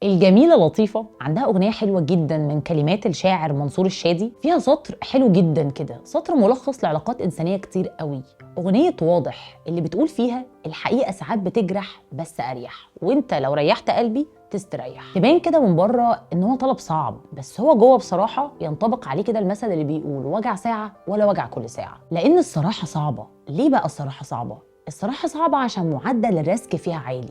الجميلة لطيفة عندها أغنية حلوة جدا من كلمات الشاعر منصور الشادي، فيها سطر حلو جدا كده، سطر ملخص لعلاقات إنسانية كتير قوي. أغنية واضح اللي بتقول فيها الحقيقة ساعات بتجرح بس أريح، وانت لو ريحت قلبي تستريح. تبان كده من بره ان هو طلب صعب، بس هو جوه بصراحة ينطبق عليه كده المثل اللي بيقول وجع ساعة ولا وجع كل ساعة. لأن الصراحة صعبة. ليه بقى الصراحة صعبة؟ الصراحة صعبة عشان معدل الريسك فيها عالي.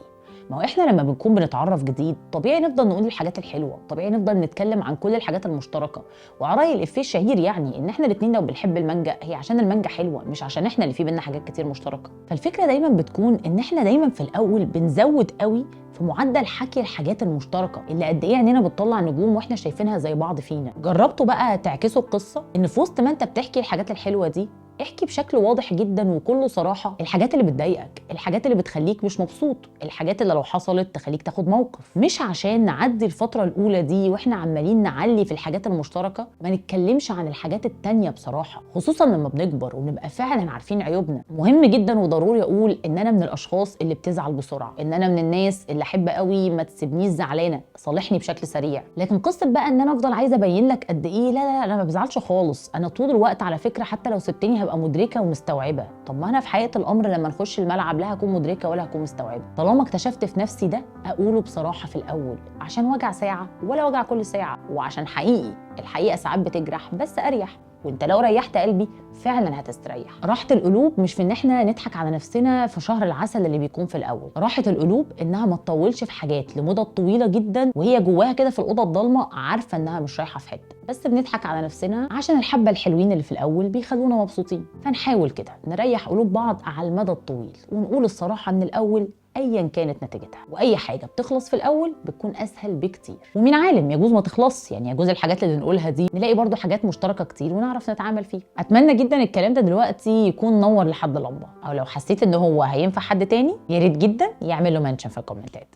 ما هو احنا لما بنكون بنتعرف جديد طبيعي نفضل نقول الحاجات الحلوه، طبيعي نفضل نتكلم عن كل الحاجات المشتركه. وعلى راي الافيه الشهير يعني ان احنا الاثنين لو بنحب المانجا هي عشان المانجا حلوه، مش عشان احنا اللي في بينا حاجات كتير مشتركه. فالفكره دايما بتكون ان احنا دايما في الاول بنزود قوي في معدل حكي الحاجات المشتركه اللي قد ايه عينينا بتطلع نجوم واحنا شايفينها زي بعض فينا. جربتوا بقى تعكسوا القصه ان في وسط ما انت بتحكي الحاجات الحلوه دي احكي بشكل واضح جدا وكله صراحه الحاجات اللي بتضايقك، الحاجات اللي بتخليك مش مبسوط، الحاجات اللي لو حصلت تخليك تاخد موقف. مش عشان نعدي الفتره الاولى دي واحنا عمالين نعلي في الحاجات المشتركه ما نتكلمش عن الحاجات التانيه بصراحه، خصوصا لما بنكبر ونبقى فعلا عارفين عيوبنا. مهم جدا وضروري اقول ان انا من الاشخاص اللي بتزعل بسرعه، ان انا من الناس اللي احب قوي ما تسيبنيش زعلانه، صالحني بشكل سريع. لكن قصه بقى ان انا افضل عايزه ابين لك قد ايه، لا لا لا، انا ما بزعلش خالص. انا طول الوقت على فكره حتى لو سبتني هبقى مدركه ومستوعبه. طب ما انا في حقيقه الامر لما نخش الملعب لا هكون مدركه ولا هكون مستوعبه. طالما اكتشفت في نفسي ده اقوله بصراحه في الاول، عشان وجع ساعه ولا وجع كل ساعه، وعشان حقيقي الحقيقه ساعات بتجرح بس اريح، وانت لو ريحت قلبي فعلا هتستريح. راحة القلوب مش في ان احنا نضحك على نفسنا في شهر العسل اللي بيكون في الاول. راحة القلوب انها ما تطولش في حاجات لمدة طويلة جدا وهي جواها كده في الأوضة الضلمة عارفة انها مش رايحة في حتة، بس بنضحك على نفسنا عشان الحبة الحلوين اللي في الاول بيخلونا مبسوطين. فنحاول كده نريح قلوب بعض على المدى الطويل ونقول الصراحة من الاول ايا كانت نتيجتها. واي حاجه بتخلص في الاول بتكون اسهل بكتير. ومين عالم يجوز ما تخلص، يعني يجوز الحاجات اللي نقولها دي نلاقي برضو حاجات مشتركه كتير ونعرف نتعامل فيها. اتمنى جدا الكلام ده دلوقتي يكون نور لحد لمبه، او لو حسيت ان هو هينفع حد تاني يا ريت جدا يعمل له منشن في الكومنتات.